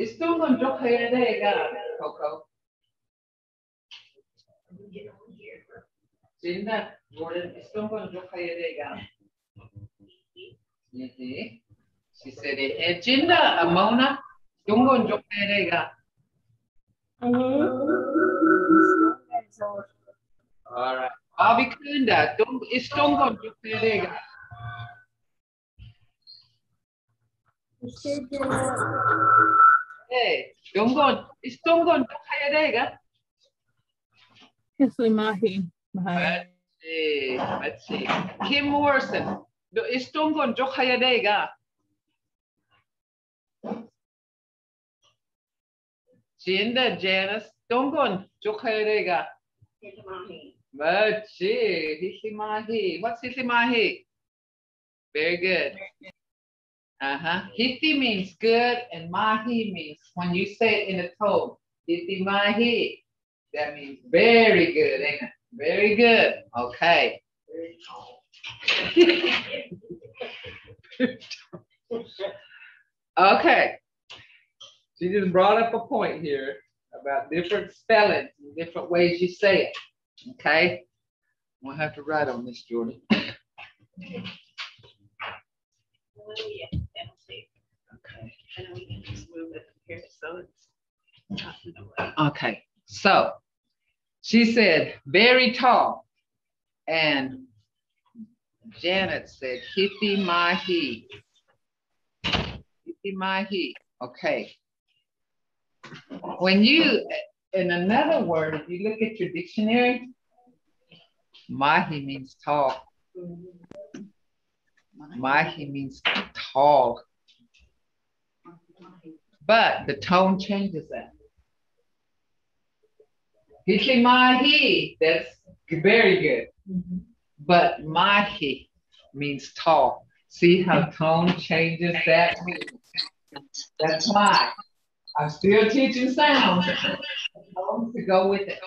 Istungon jokayadega, Coco. Jinda, Gordon, istungon jokayadega. She said it. Jinda, Amona, istungon jokayadega. All right. Abikunda, istungon jokayadega. Hey, istungon jokayadega. Let's see. Kim Morrison, istungon jokayadega. Jinda, Janice, istungon jokayadega. Hitimahi. What's hitimahi? Very good. Hiti means good, and mahi means when you say it in a tone. Hitimahi. That means very good, ain't it? Very good. Okay. Okay. She just brought up a point here about different spellings and different ways you say it. Okay. We'll have to write on this, Jordan. Okay. And we can just move it here so it's not in the way. Okay. So she said very tall, and Janet said hiti mahi. Hiti mahi. Okay. When you, in another word, if you look at your dictionary, mahi means tall. Mahi means tall. But the tone changes that. Hiti mahi, that's very good. But mahi means tall. See how tone changes that? That's why I'm still teaching sounds. Tones to go with it.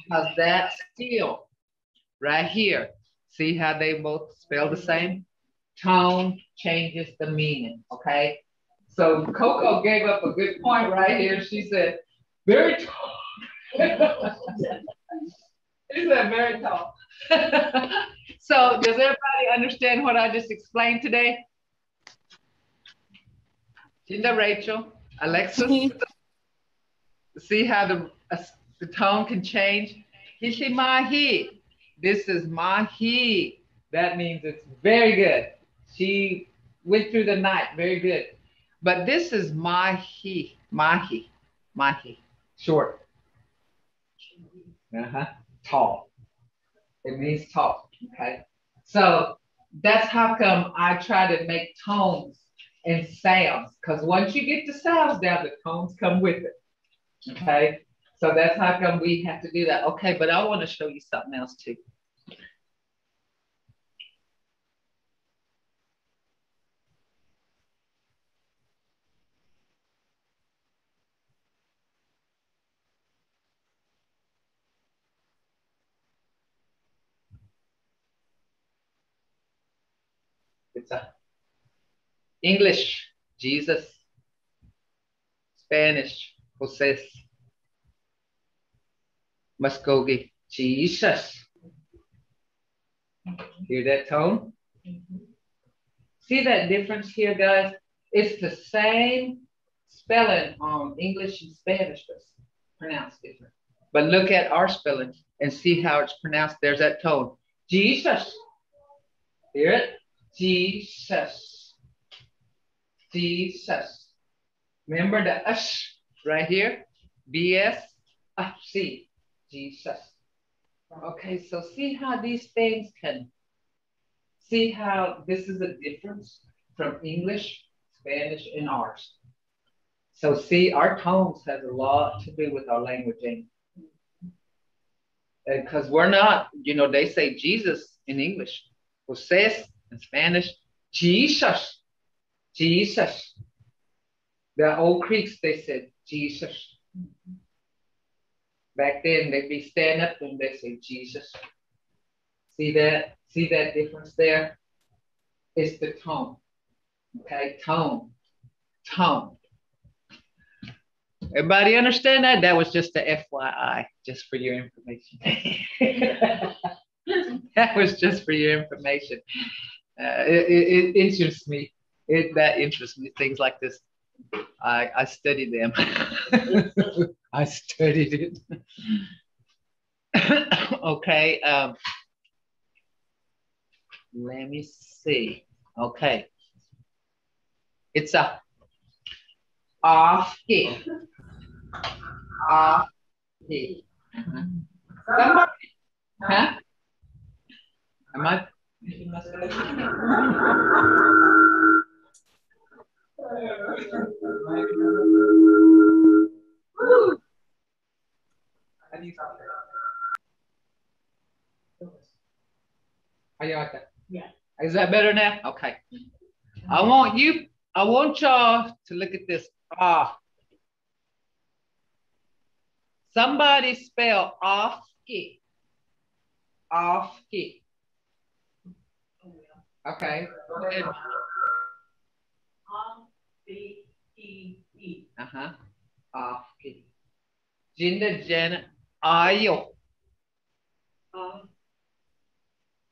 Because that's still right here. See how they both spell the same? Tone changes the meaning, okay? So Coco gave up a good point right here. She said, very tall. She said, very tall. So does everybody understand what I just explained today? Linda, Rachel, Alexis, see how the tone can change? Hishi mahi. This is mahi. That means it's very good. She went through the night, very good. But this is mahi, mahi, mahi, short. Tall. It means tall, okay? So that's how come I try to make tones and sounds, because once you get the sounds down, the tones come with it, okay? So that's how come we have to do that. Okay, but I want to show you something else too. It's English, Jesus. Spanish, José. Mvskoke, Jesus. Hear that tone? See that difference here, guys? It's the same spelling on English and Spanish, but pronounced different. But look at our spelling and see how it's pronounced. There's that tone. Jesus. Hear it? Jesus. Jesus. Remember the ush right here? BS, C. Jesus. Okay, so see how these things can, see how this is a difference from English, Spanish, and ours. So see, our tones has a lot to do with our language. Because we're not, you know, they say Jesus in English. José in Spanish, Jesus. Jesus. The old Creeks, they said Jesus. Back then, they'd be standing up and they say Jesus. See that? See that difference there? It's the tone. Okay, tone. Tone. Everybody understand that? That was just a FYI, just for your information. That was just for your information. It interests me. That interests me. Things like this. I study them. I studied it. Okay. Let me see. Okay. It's a off-key. Off-key. Somebody, huh? Am I? Are you out there? Yeah. Is that better now? Okay. I want y'all to look at this. Somebody spell off-key. Off-key. Okay. Off-key. Off-key. Jinda, Janet, ayo.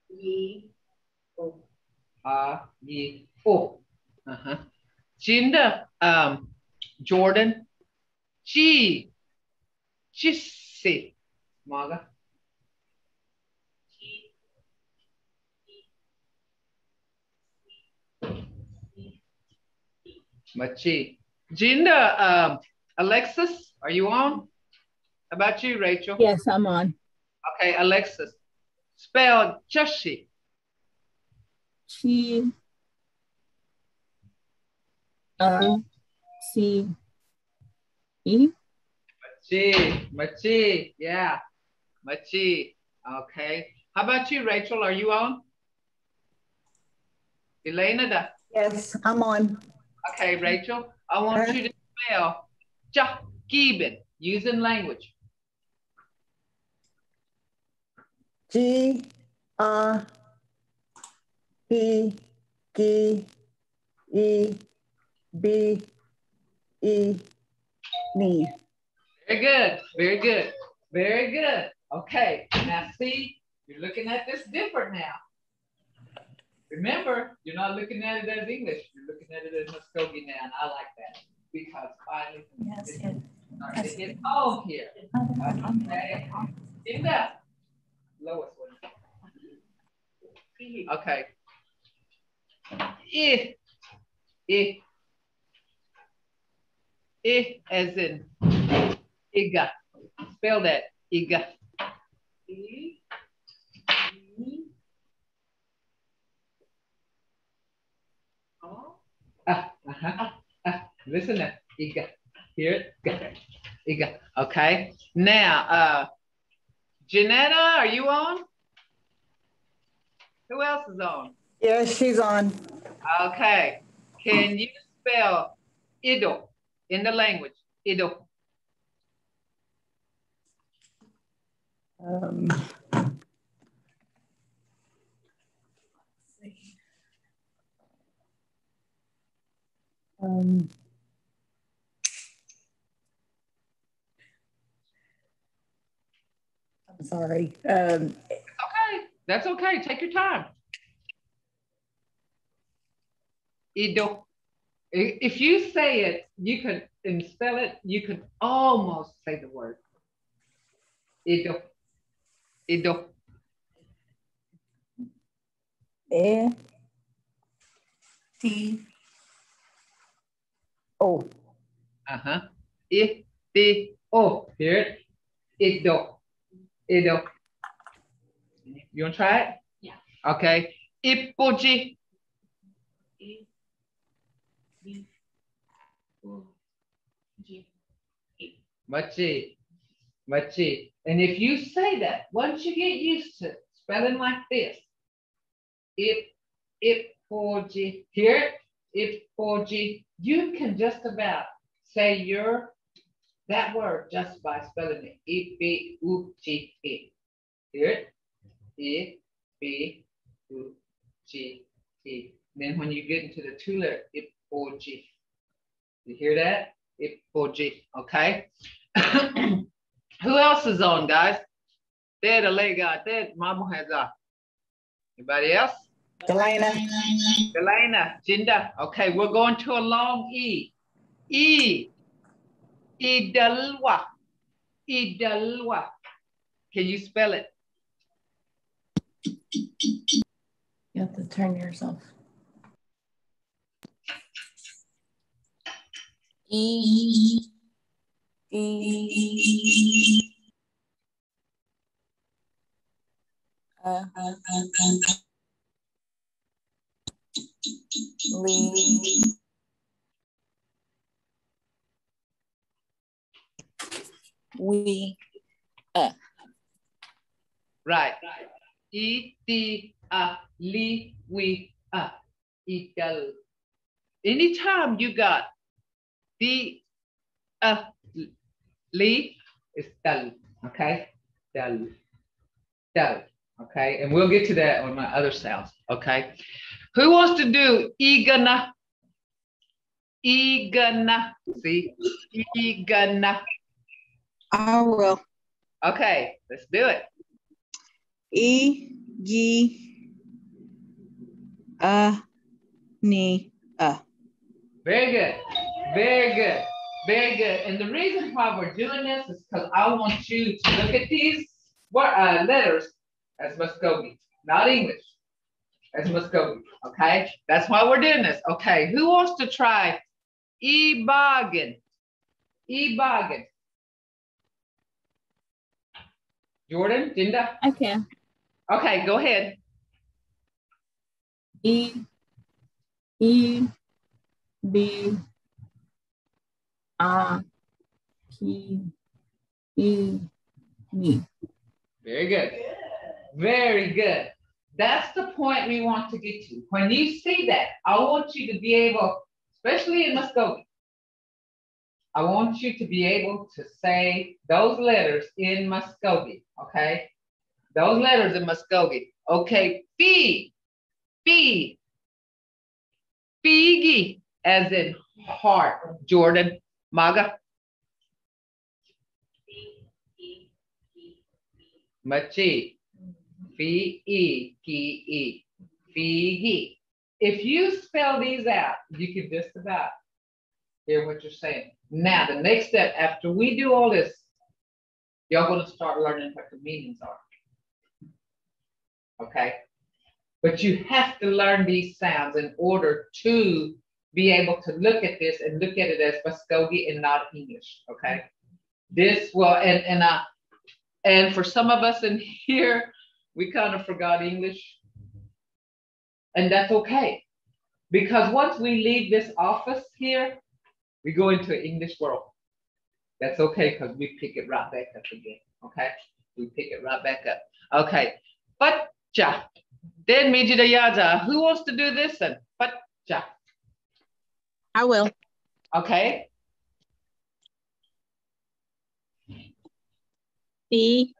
Ye, oh. Jinda, Jordan, G, Chisse, Maga. Machi. Jinda, Alexis, are you on? How about you, Rachel? Yes, I'm on. Okay, Alexis. Spell Chashi. C E. Machi, yeah. Machi. Okay. How about you, Rachel? Are you on? Elena? Yes, I'm on. Okay, Rachel, I want you to spell Gibbon using language. G E G E B E me. Very good. Very good. Very good. Okay. Now see, you're looking at this different now. Remember, you're not looking at it as English. You're looking at it as Mvskoke now, and I like that because finally it's starting to hit home here. Okay. In that lowest one. Okay. I as in Iga. Spell that. Iga. Listen to Iga. Here. Iga. Okay. Now, Janetta, are you on? Who else is on? Yes, she's on. Okay. Can you spell Ido in the language? Ido. I'm sorry. Okay. That's okay. Take your time. Ido. If you say it, you could and spell it, you could almost say the word. Ido. Ido. E T O. I T O. Hear it? Ido. Ido. You want to try it? Yeah. Okay. Ipoji. Machi. Machi. And if you say that, once you get used to spelling like this, Ipoji. Hear it? Ipoji. You can just about say that word just by spelling it. I-P-U-G-I. Hear it? I-P-U-G-I. Then when you get into the two letter, I-O-G. You hear that? Ipoji. Okay. Who else is on, guys? There, the leg guy. There, Mama has on. Anybody else? Delana. Delana, Jinda. Okay, we're going to a long E. E. Idalwa. Idalwa. Can you spell it? You have to turn yourself. E. E. Lee. We. Right. Iti li we ital. Anytime you got the li is dal. Okay. Dal. Dal. Okay. And we'll get to that on my other sounds. Okay. Who wants to do igana? Igana. See? Igana. I will. Okay. Let's do it. Ni. Very good. Very good. Very good. And the reason why we're doing this is because I want you to look at these letters as Mvskoke, not English, as Mvskoke. Okay? That's why we're doing this. Okay. Who wants to try Ibagan? Ibagan. Jordan, Jinda? I can. Okay, go ahead. E. B. P. E. Me. Very good. Very good. That's the point we want to get to. When you see that, I want you to be able, especially in Mvskoke, I want you to be able to say those letters in Mvskoke, okay? Those letters in Mvskoke. Okay, fee, fee, feegi, as in heart. Jordan, Maga. Machi, fee, ki, feegi. If you spell these out, you can just about hear what you're saying. Now, the next step, after we do all this, y'all gonna start learning what the meanings are. Okay? But you have to learn these sounds in order to be able to look at this and look at it as Mvskoke and not English. Okay? This will, and for some of us in here, we kind of forgot English. And that's okay. Because once we leave this office here, we go into an English world. That's okay because we pick it right back up again. Okay? We pick it right back up. Okay. Pacha. Then Mijidayaja. Who wants to do this then? Pacha. I will. Okay. B.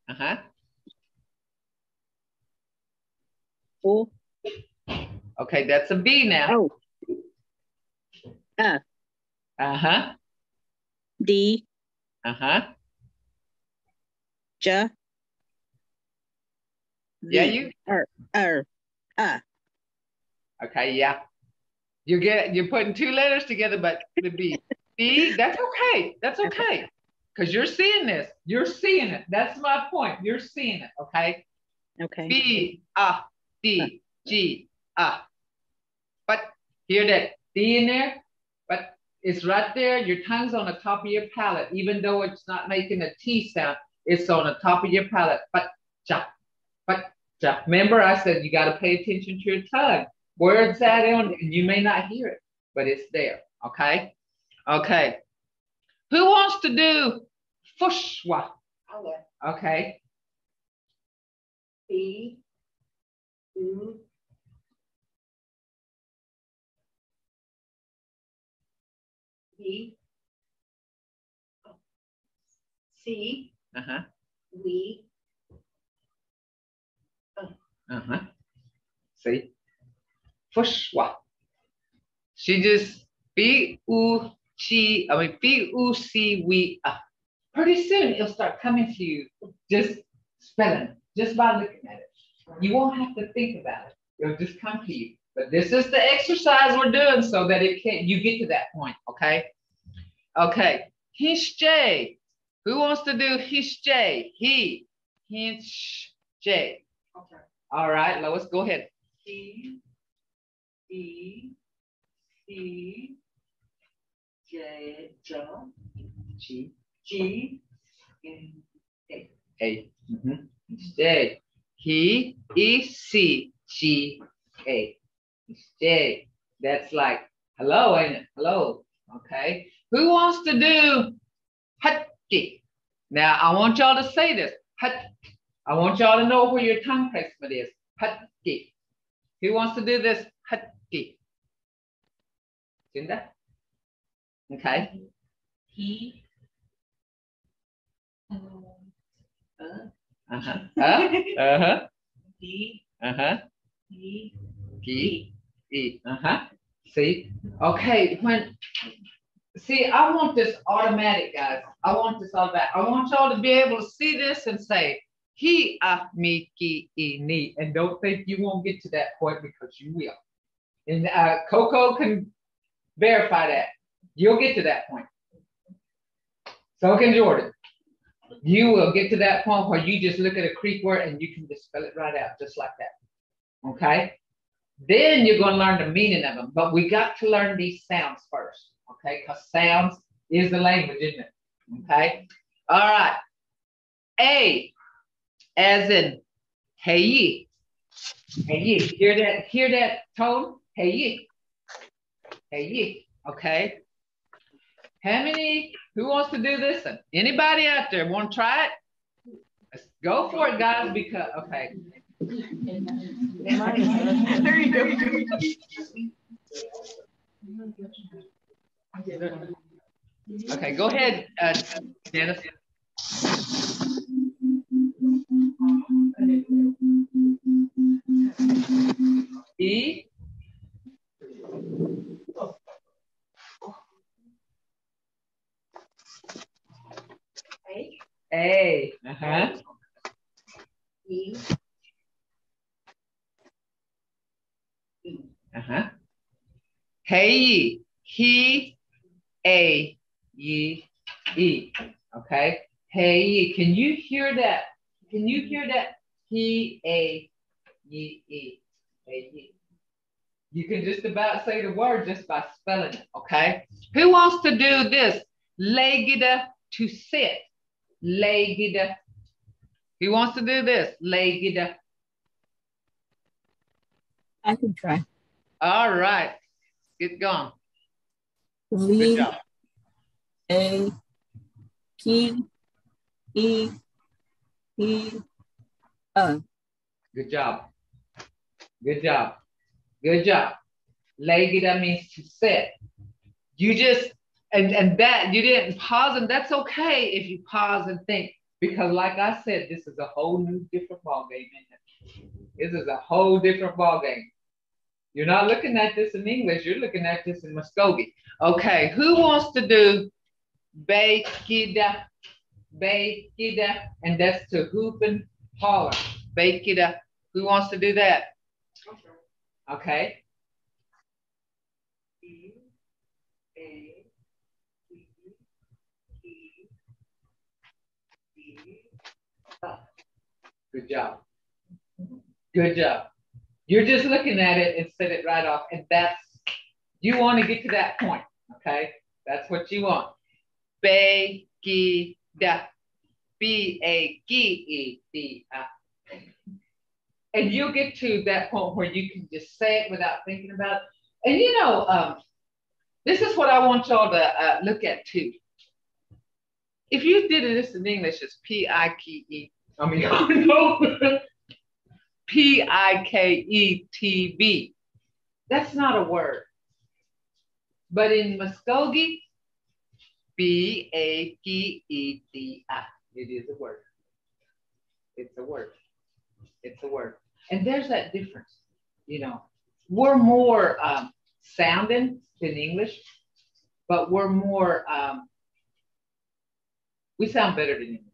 Uh-huh. O. Okay, that's a B now. Oh. Uh-huh. D. Uh-huh. J. Yeah, you. Okay, yeah. You're putting two letters together, but the B. B, that's okay. That's okay. Because you're seeing this. You're seeing it. That's my point. You're seeing it, okay? Okay. B, D, G, But hear that D in there? But it's right there. Your tongue's on the top of your palate. Even though it's not making a T sound, it's on the top of your palate. But ja. Remember I said you got to pay attention to your tongue. Words that on, you may not hear it, but it's there, okay? Okay. Who wants to do fushwa? Okay. B. U. B. C. Uh-huh. We. Uh-huh. See? Fushwa. She just B, U, chi, I mean, fi, u, si, we, Pretty soon it'll start coming to you, just spelling, just by looking at it. You won't have to think about it. It'll just come to you. But this is the exercise we're doing so that you get to that point, okay? Okay, hishj. Who wants to do hishj? He, hishj. Okay. All right, Lois, go ahead. He, E, C, J, G, G, and A. A. Hishj. He, E, C, G, A. Hishj. That's like hello, ain't it? Hello. Okay. Who wants to do hutki? Now I want y'all to say this. Hut. I want y'all to know where your tongue placement is. Hutki. Who wants to do this? Hutki. Jinda? Okay. He, D, E, G, E. See? Okay, see, I want this automatic, guys. I want this automatic. I want y'all to be able to see this and say, he, me, ki, e, ni. And don't think you won't get to that point because you will. And Coco can verify that. You'll get to that point. So can Jordan. You will get to that point where you just look at a Greek word and you can just spell it right out, just like that. Okay? Then you're going to learn the meaning of them. But we got to learn these sounds first. Okay? Because sounds is the language, isn't it? Okay? All right. A, as in, hey. Hey. Hear that tone? Hey. Hey. Okay? How many, who wants to do this? Anybody out there want to try it? Let's go for it, guys, because, okay. There you go. Okay, go ahead, Janice. E. A. E, Hey, he, a, ye, e. Okay. Hey, can you hear that? Can you hear that? He, a, ye, e. Hey, ye. You can just about say the word just by spelling it. Okay. Who wants to do this? Legida, to sit. Legida. Who wants to do this? Legida. I can try. All right. Get going. Good Lee, job. A, Ki, E, E, Good job. Good job. Good job. Legida means to sit. You just, and that, you didn't pause, and that's okay if you pause and think, because like I said, this is a whole new different ballgame, isn't it? This is a whole different ballgame. You're not looking at this in English, you're looking at this in Mvskoke. Okay, who wants to do Bekida? Bekida, and that's to hoop and holler. Bekida. Who wants to do that? Okay. E, A, E, E, E. Good job. Good job. You're just looking at it and set it right off. And that's, you want to get to that point. Okay. That's what you want. Be-gi-da. B-A-G-E-D-A. And you'll get to that point where you can just say it without thinking about it. And you know, this is what I want y'all to look at too. If you did this in English, it's P-I-K-E. I mean, no. P-I-K-E-T-B. That's not a word. But in Mvskoke, B-A-G-E-D-I. It is a word. It's a word. It's a word. And there's that difference. You know, we're more sounding than English. but we're more, we sound better than English.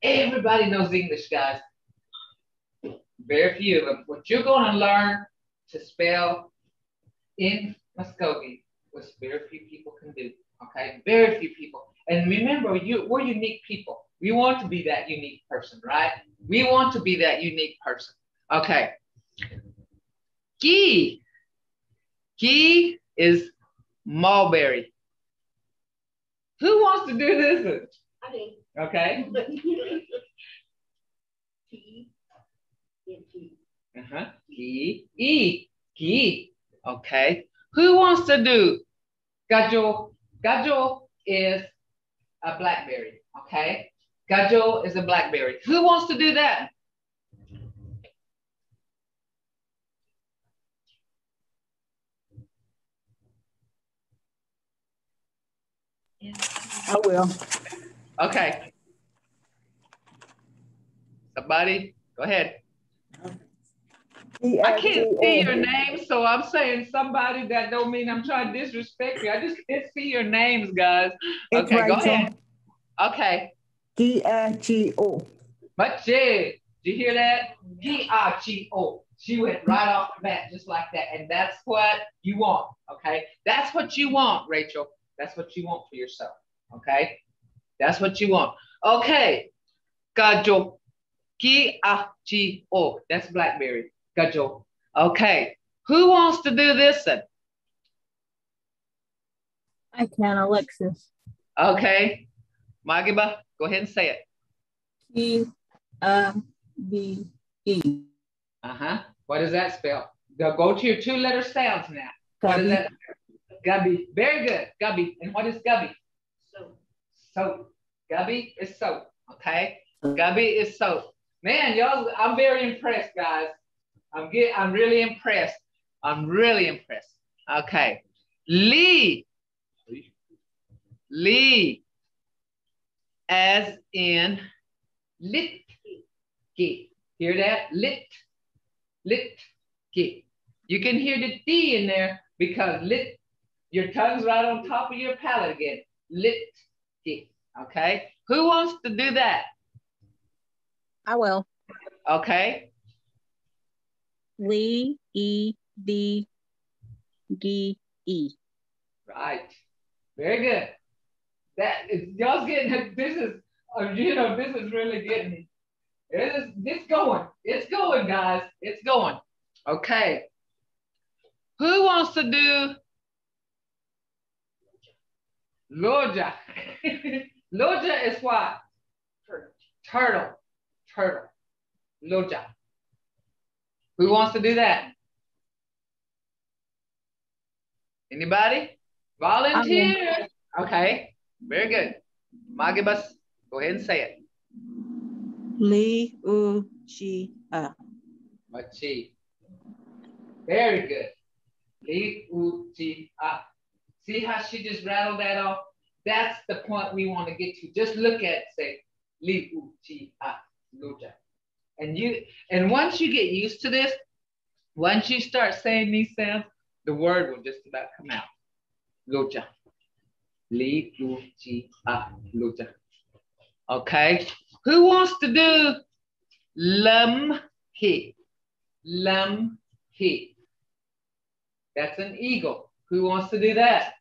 Everybody knows English, guys. Very few of them. What you're going to learn to spell in Mvskoke, which very few people can do. Okay, very few people. And remember, we're unique people. We want to be that unique person, right? We want to be that unique person. Okay. Ki. Ki is mulberry. Who wants to do this? I did. Okay. T and T. Ki. E. Ki. Okay. Who wants to do gajo? Gajo is a blackberry. Okay. Gajo is a blackberry. Who wants to do that? I will. Okay. Somebody, go ahead. I can't see your name, so I'm saying somebody. That don't mean I'm trying to disrespect you. I just can't see your names, guys. It's Okay, go Rachel. ahead. Okay. G-A-G-O. But did you hear that? G-I-G-O. She went right off the bat just like that. And that's what you want, okay? That's what you want, Rachel. That's what you want for yourself, okay? That's what you want. Okay. Gajo. G-I-G-O. That's blackberry. Gajo. Okay. Who wants to do this then? I can, Alexis. Okay. Magiba, go ahead and say it. G-A-B-E. What does that spell? Go to your 2-letter sounds now. What is that? Gubby. Very good. Gubby. And what is gubby? Soap. Soap. Gubby is soap. Okay. Gubby is soap. Man, y'all, I'm very impressed, guys. I'm really impressed. I'm really impressed. Okay. Lee. Lee. As in lit. Hear that? Lit. Lit. You can hear the D in there because lit. Your tongue's right on top of your palate again. Lit. Okay. Who wants to do that? I will. Okay. Lee, E, D, D, E. Right. Very good. That is y'all's getting this is this is really getting it's going. It's going, guys. It's going. Okay. Who wants to do Loja? Loja is what? Turtle. Loja. Who wants to do that? Anybody? Volunteer. Okay. Very good. Magibus, go ahead and say it. Lee, U, Chi, A. Machi. Very good. Lee, U, Chi, A. See how she just rattled that off? That's the point we want to get to. Just look at it, say, Li, U, Chi, A, Luja. And once you get used to this, once you start saying these sounds, the word will just about come out. Luja. Li, U, Chi, A, Luja. Okay. Who wants to do Lum, He? Lum, He. That's an eagle. Who wants to do that?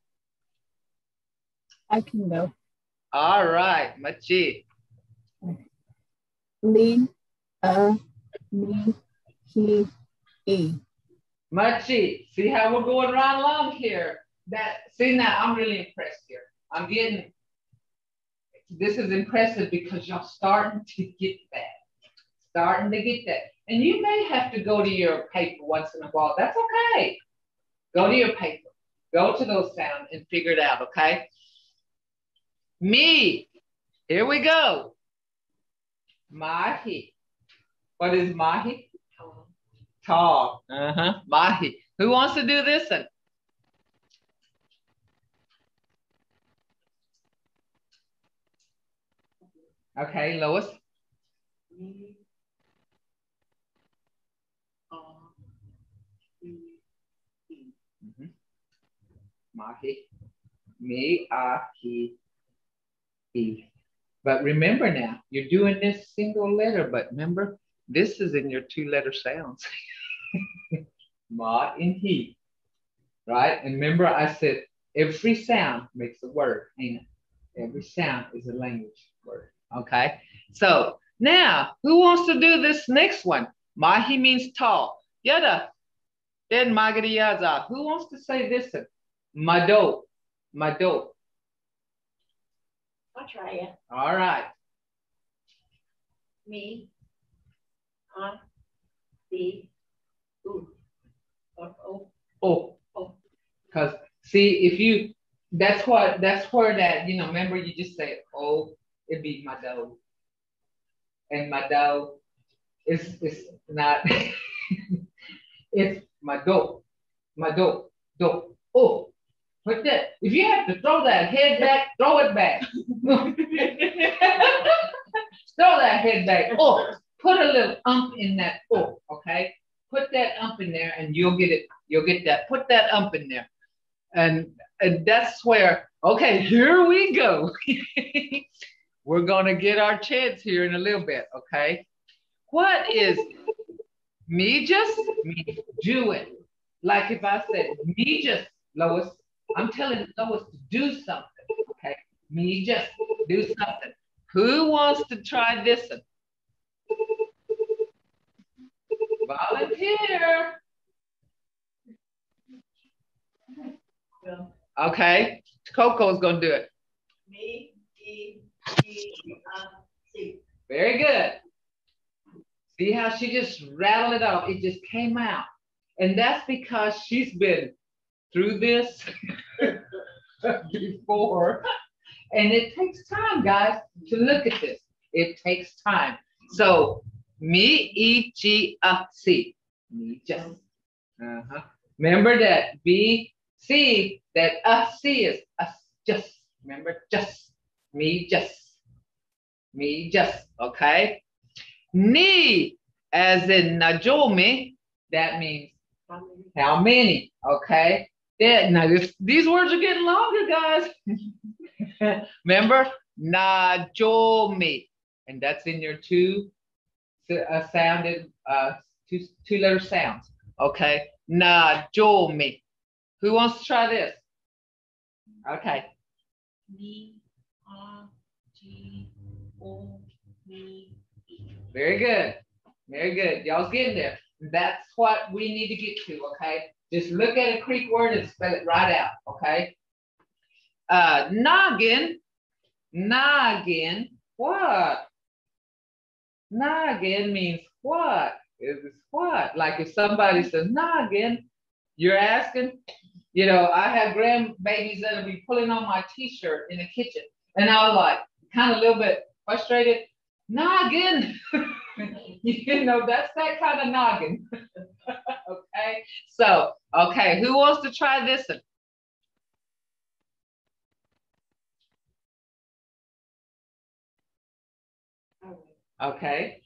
I can go. All right, Machi. Lee, me, he, E. Machi. See how we're going right along here? See now, I'm really impressed here. This is impressive because y'all starting to get that. And you may have to go to your paper once in a while. That's okay. Go to your paper. Go to those sounds and figure it out, okay? Me. Here we go. Mahi. What is mahi? Tall. Mahi. Who wants to do this one? Okay, Lois. Mahi. Me, he, he. But remember now, you're doing this single letter, but remember, this is in your 2-letter sounds. Ma and he, right? And remember I said every sound makes a word, ain't it? Every sound is a language word, okay? So now, who wants to do this next one? Mahi means tall. Yada. Then magadiyaza. Who wants to say this one? Mado. Mado. I'll try it. All right. Me, the, ooh, Oh. Because see, if you, that's where that, remember you just say, oh, it'd be Mado. And Mado is not, it's Mado. Mado. Do. Oh. Put that, if you have to throw that head back, throw it back. Throw that head back. Oh, put a little in that. Oh, okay. Put that in there and you'll get it. You'll get that. Put that in there. And that's where, okay, here we go. We're going to get our chance here in a little bit, okay? What is me just? Me do it. Like if I said, me just, Lois, I'm telling Lois to do something, okay? Me just do something. Who wants to try this one? Volunteer. Okay, Coco's gonna do it. Me, C. Very good. See how she just rattled it off? It just came out. And that's because she's been through this before. And it takes time, guys, to look at this. It takes time. So, me, C. Me just. Remember that B, C, that C is us just. Remember, just. Me just. Me just. Okay? Ni, as in Najome, that means how many. Okay? Now, these words are getting longer, guys. Remember, Najome, and that's in your two letter sounds. Okay, Najome. Who wants to try this? Okay. Me, G, O, me, E. Very good. Very good. Y'all's getting there. That's what we need to get to. Okay. Just look at a Creek word and spell it right out. Okay. Noggin. Noggin. What? Noggin means what? It's what? Like if somebody says noggin, you're asking. I have grandbabies that'll be pulling on my t-shirt in the kitchen. And I was like, kind of a little bit frustrated. Noggin. That's that kind of noggin. Okay. So, okay, who wants to try this one? Okay.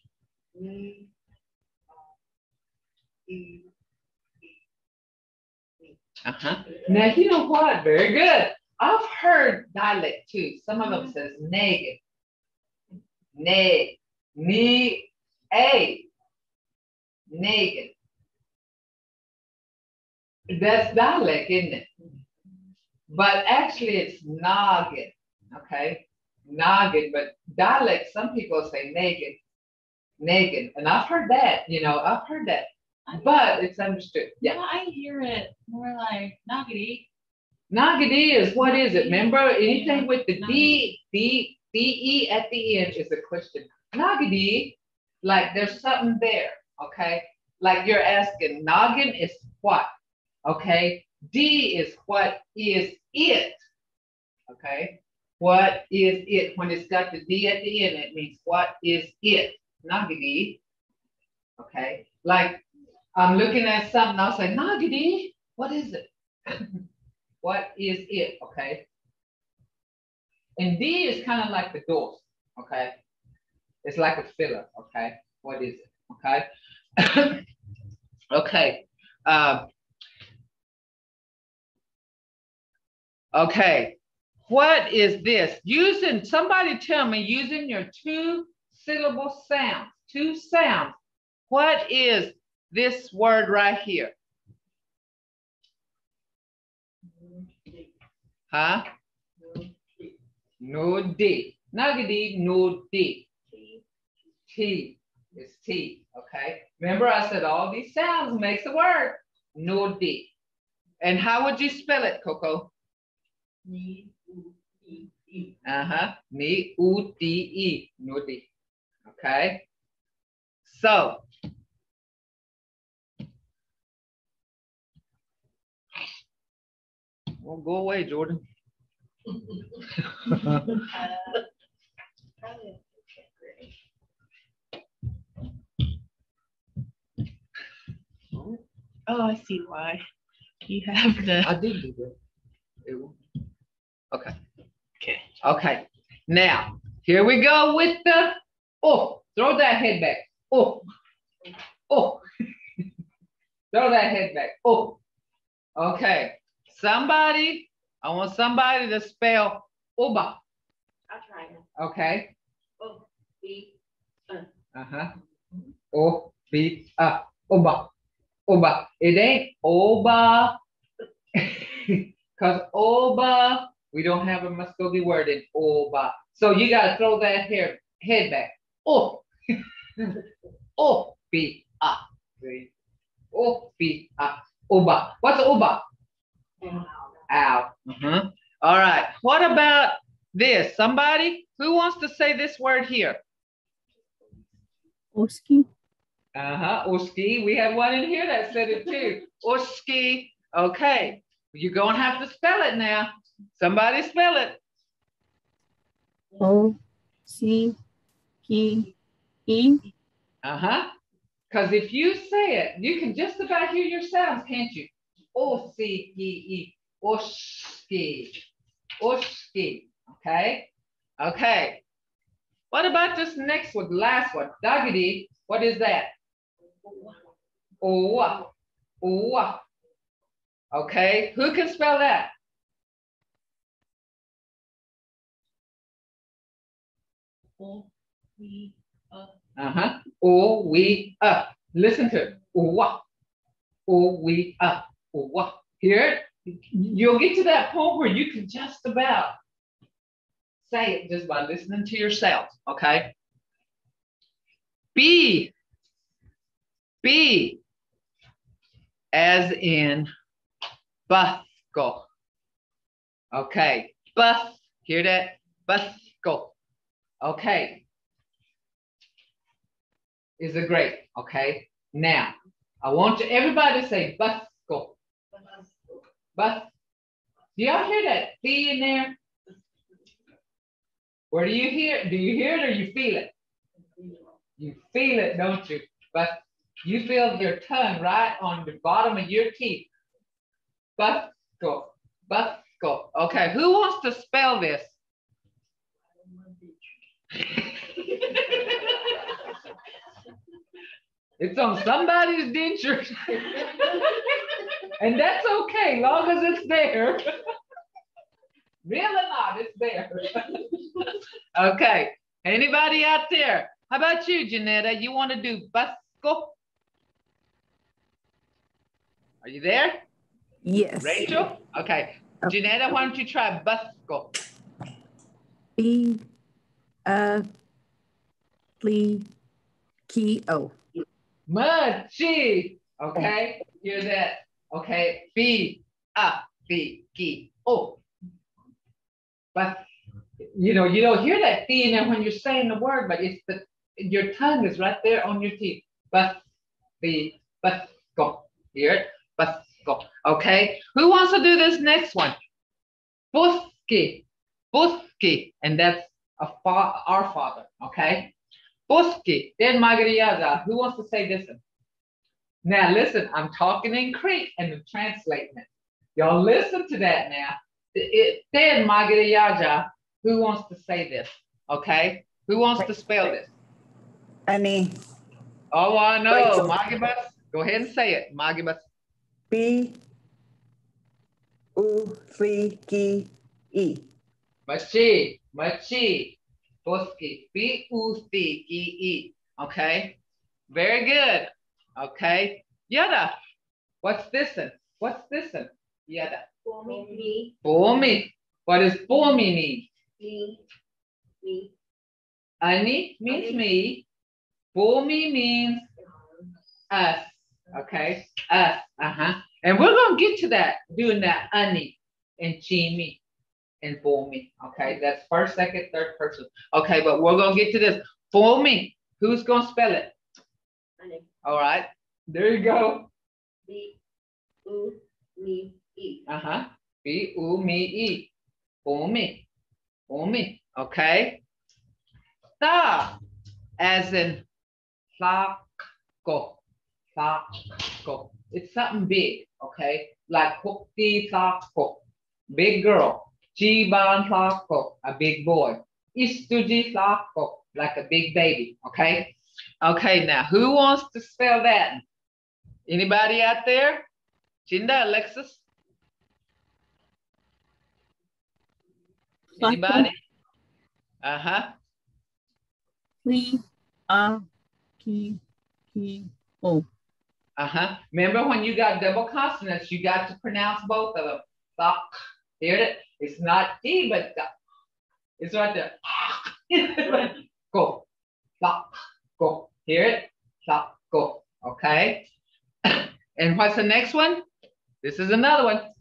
Now, you know what? Very good. I've heard dialect too. Some of them says neg. Neg. Me. A. Neg. That's dialect, isn't it? But actually it's noggin. Okay? Noggin. But dialect, some people say naggin. Naggin. And I've heard that, I've heard that. But it's understood. Yeah. I hear it more like noggity. Noggity is, what is it? Remember, anything with the D-E at the end is a question. Noggity, like there's something there, okay? Like you're asking, noggin is what, okay? D is what is it, okay? What is it? When it's got the D at the end, it means what is it? Noggity, okay? Like I'm looking at something, I'll say, noggity, what is it? What is it, okay? And D is kind of like the doors, okay? It's like a filler, okay? What is it, okay? Okay. Okay. What is this? Somebody tell me, using your 2-syllable sounds, 2 sounds, what is this word right here? Huh? No D. Nuggety, no D. T. It's T, okay? Remember I said all these sounds makes a word. No D. And how would you spell it, Coco? Ni, U, D, E. Ni, U, D, E. No D. Okay? So, well, go away, Jordan. Oh, I see why. You have the. I did do that. Okay. Okay. Okay. Now, here we go with the, throw that head back. Throw that head back. Okay. I want somebody to spell Oba. I'll try it. Okay. O-B-A. O-B-A. Oba. Oba. It ain't Oba. Because Oba, we don't have a Mvskoke word in Oba. So you got to throw that head back. O-B-A. O-B-A. Oba. What's Oba? Ow. All right. What about this? Somebody who wants to say this word here? Oski. Oski. We had one in here that said it too. Oski. Okay. You're going to have to spell it now. Somebody spell it. O-C-K-E. Because if you say it, you can just about hear your sounds, can't you? O-C-E-E. Oski. Oski. Okay? Okay. What about this next one, the last one? Dagidi. What is that? Owa. Owa. Okay. Who can spell that? O-we-a. Listen to it. Owa. O-we-a. Owa. Hear it? You'll get to that point where you can just about say it just by listening to yourself, okay? B. B. As in Mvskoke. Okay. Bus. Hear that? Mvskoke. Okay. Is it great? Okay. Now, I want everybody to say Mvskoke. Bus. Do y'all hear that B in there? Where do you hear it? Do you hear it or you feel it? You feel it, don't you? But you feel your tongue right on the bottom of your teeth. Mvskoke. Mvskoke. Okay, who wants to spell this? It's on somebody's dentures. And that's okay, long as it's there. Real or not, it's there. Okay, anybody out there? How about you, Janetta? You want to do Mvskoke? Are you there? Yes. Rachel? Okay. Janetta, why don't you try Mvskoke? B-L-E-K-O. Muchi. Okay, hear that. Okay, B-A-B-K-O. But you don't hear that B in there when you're saying the word, but it's your tongue is right there on your teeth. Mvskoke. Hear it? Mvskoke. Okay. Who wants to do this next one? Mvskoke. Mvskoke. And that's our Father. Okay. Mvskoke. Then Magariyaza. Who wants to say this one? Now listen, I'm talking in Creek and I'm translating it. Y'all listen to that now. Then Magariyaja. Who wants to say this? Okay. Who wants to spell this? Annie. Oh, I know. Rachel. Magibus. Go ahead and say it. Magibus. B-U-C-K-E. Machi, machi. Boski, B-U-C-E-E. Okay. Very good. Okay. Yada. What's this one? What's this one? Yada. For me. For me. What does for me mean? Me. Ani means me. For me means us. Okay. Us. And we're going to get to that doing that ani and chimi and for me. Okay. That's first, second, third person. Okay. But we're going to get to this. For me. Who's going to spell it? All right. There you go. B-U-Me-E. B-U-Me-E. For me. For me. Okay. Ta. As in Flako. Flako. It's something big. Okay. Like Hukti Flako. Big girl. Jiban Flako. A big boy. Istuji Flako. Like a big baby. Okay. Okay. Now, who wants to spell that? Anybody out there? Chinda, Alexis? Anybody? C-A-K-O. Remember when you got double consonants, you got to pronounce both of them. Hear it? It's not E, but it's right there. Go. Go. Hear it? Go. Okay. And what's the next one? This is another one.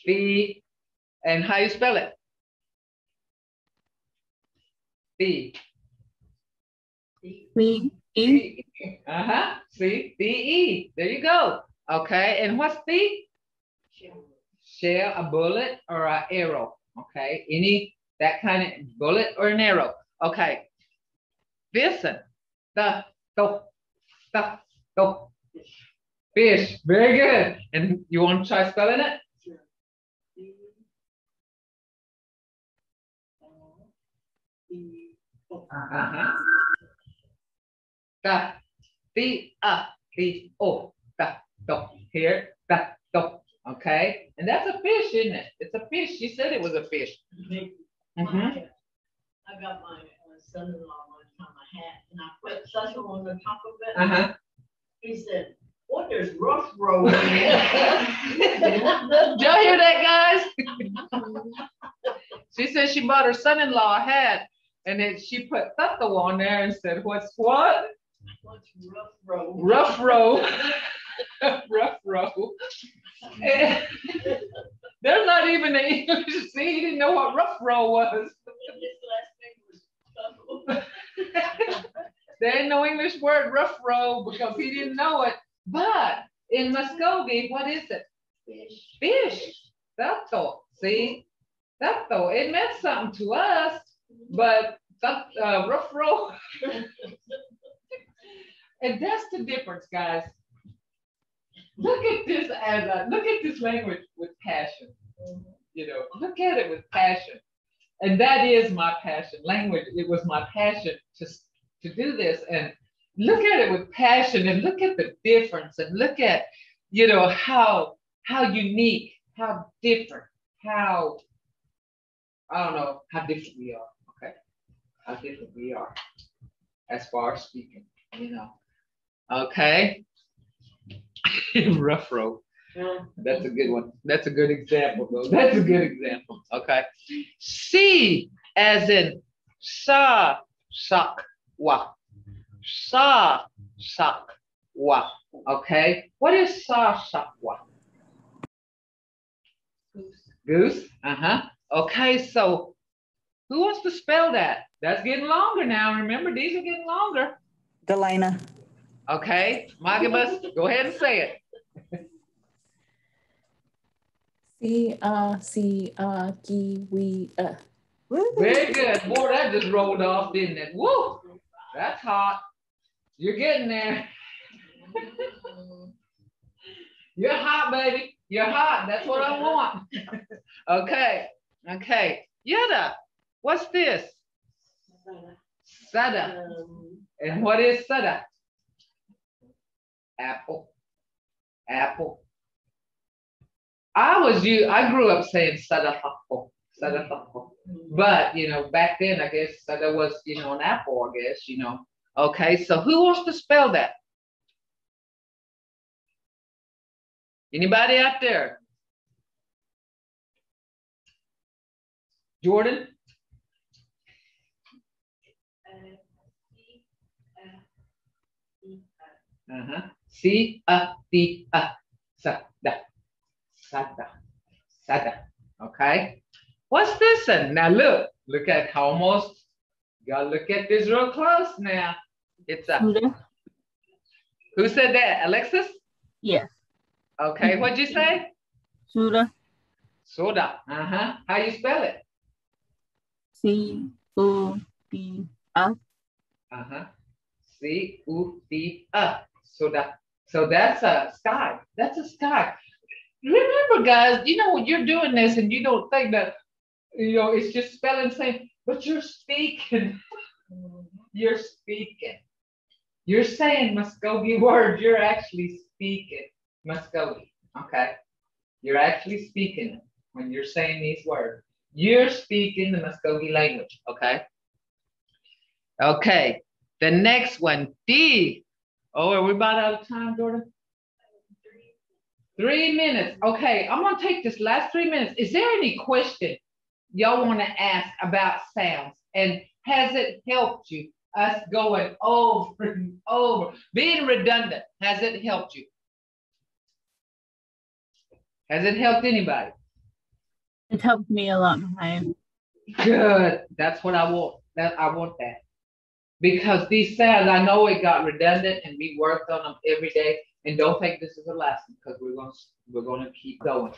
B. And how you spell it? B. B-E. See, B-E. There you go. Okay. And what's B? Shell, a bullet or an arrow. Okay. Any that kind of bullet or an arrow. Okay. Listen. The fish. Very good. And you want to try spelling it? Here, okay, and that's a fish, isn't it? It's a fish. She said it was a fish. I got my son-in-law one time a hat, and I put such on the top of it. He said, "What does rough road mean?" Did y'all hear that, guys? She said she bought her son-in-law a hat, and then she put Tato on there and said, "What's what?" What's rough road? Rough road. Rough road. There's not even an English. See, he didn't know what rough road was. His last name was Tuttle. There ain't no English word rough road because he didn't know it. But in Mvskoke, what is it? Fish. Fish. Tato. See? Tato. It meant something to us, but rough road. And that's the difference, guys. Look at this language with passion. You know, look at it with passion. And that is my passion. Language, it was my passion to do this. And look at it with passion and look at the difference and look at, you know, how unique, how different, how, I don't know, how different we are. Okay. How different we are as far as speaking, you know. Okay. Rough road. That's a good one. That's a good example, though. That's a good example. Okay. C as in sa, sak, wa. Sa, sak, wa. Okay. What is sa, sak, wa? Goose. Okay. So who wants to spell that? That's getting longer now. Remember, these are getting longer. Delina. Okay. Magibus, go ahead and say it. C-A-C-A-G-W-E. Very good. Boy, that just rolled off, didn't it? Woo! That's hot. You're getting there. You're hot, baby. You're hot. That's what I want. Okay. Okay. Yada. What's this? Sada. And what is sada? Apple. Apple. I grew up saying sada hapo. But, you know, back then, I guess that was, you know, an apple, I guess, you know. Okay, so who wants to spell that? Anybody out there? Jordan? C, D, sada, sada, sada. Okay. What's this one? Now look at how almost, you gotta look at this real close now. It's a, who said that? Alexis? Yes. Okay, what'd you say? Soda. Soda. How you spell it? C-O-D-A. C-U-D-A. Soda. So that's a sky. That's a sky. Remember, guys, you know, when you're doing this and you don't think that, you know, it's just spelling same, but you're speaking. You're speaking. You're saying Mvskoke words. You're actually speaking Mvskoke. Okay? You're actually speaking it when you're saying these words. You're speaking the Mvskoke language. Okay? Okay. The next one, D. Oh, are we about out of time, Jordan? 3 minutes. Okay, I'm going to take this last 3 minutes. Is there any question y'all want to ask about sounds? And has it helped you? Us going over and over, being redundant, has it helped you? Has it helped anybody? It helped me a lot, Brian. Good. That's what I want. I want that. Because these sounds, I know it got redundant and we worked on them every day. And don't think this is the last one because we're gonna keep going.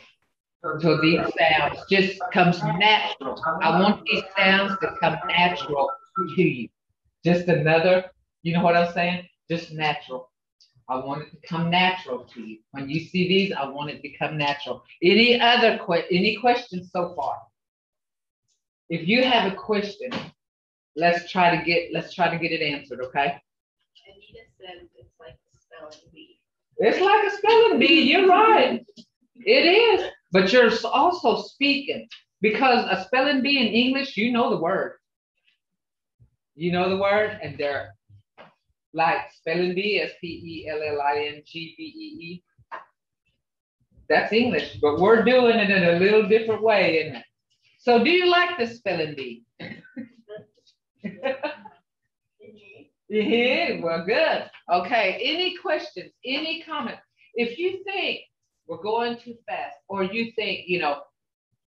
So these sounds just comes natural. I want these sounds to come natural to you. Just another, you know what I'm saying? Just natural. I want it to come natural to you. When you see these, I want it to come natural. Any questions so far? If you have a question, let's try to get it answered, okay? Anita said it's like a spelling bee. It's like a spelling bee, you're right. It is. But you're also speaking. Because a spelling bee in English, you know the word. You know the word, and they're like spelling bee, S-P-E-L-L-I-N-G-B-E-E. That's English, but we're doing it in a little different way, isn't it? So do you like the spelling bee? Yeah, well, good. Okay, any questions, any comments? If you think we're going too fast, or you think, you know,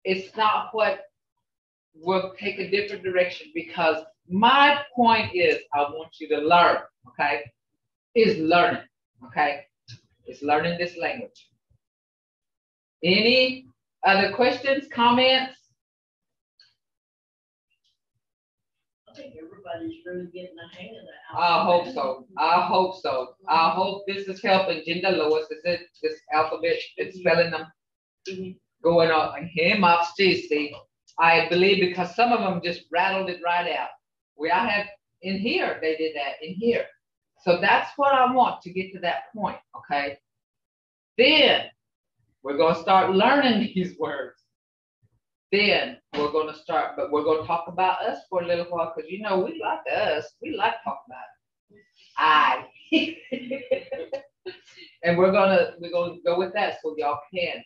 it's not what, we'll take a different direction, because my point is I want you to learn, okay? Is learning, okay? It's learning this language. Any other questions, comments? I think everybody's really getting the hang of that. I hope so. I hope so. I hope this is helping. Gender Lois, is it this alphabet? It's spelling them going up and him up. See, I believe because some of them just rattled it right out. I have in here, they did that in here. So that's what I want to get to that point, okay? Then we're going to start learning these words. Then we're going to start, but we're going to talk about us for a little while because, you know, we like us. We like talking about it. I. And we're going to go with that so y'all can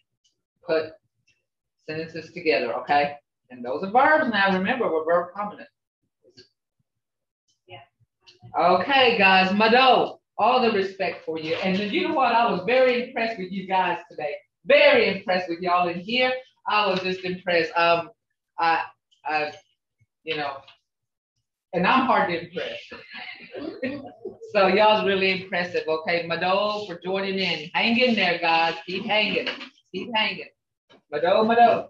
put sentences together, okay? And those are verbs now. Remember, we're verb prominent. Yeah. Okay, guys, Mado, all the respect for you. And you know what? I was very impressed with you guys today. Very impressed with y'all in here. I was just impressed. You know, and I'm hard to impress. So y'all's really impressive. Okay, Mado for joining in. Hang in there, guys. Keep hanging. Keep hanging. Mado.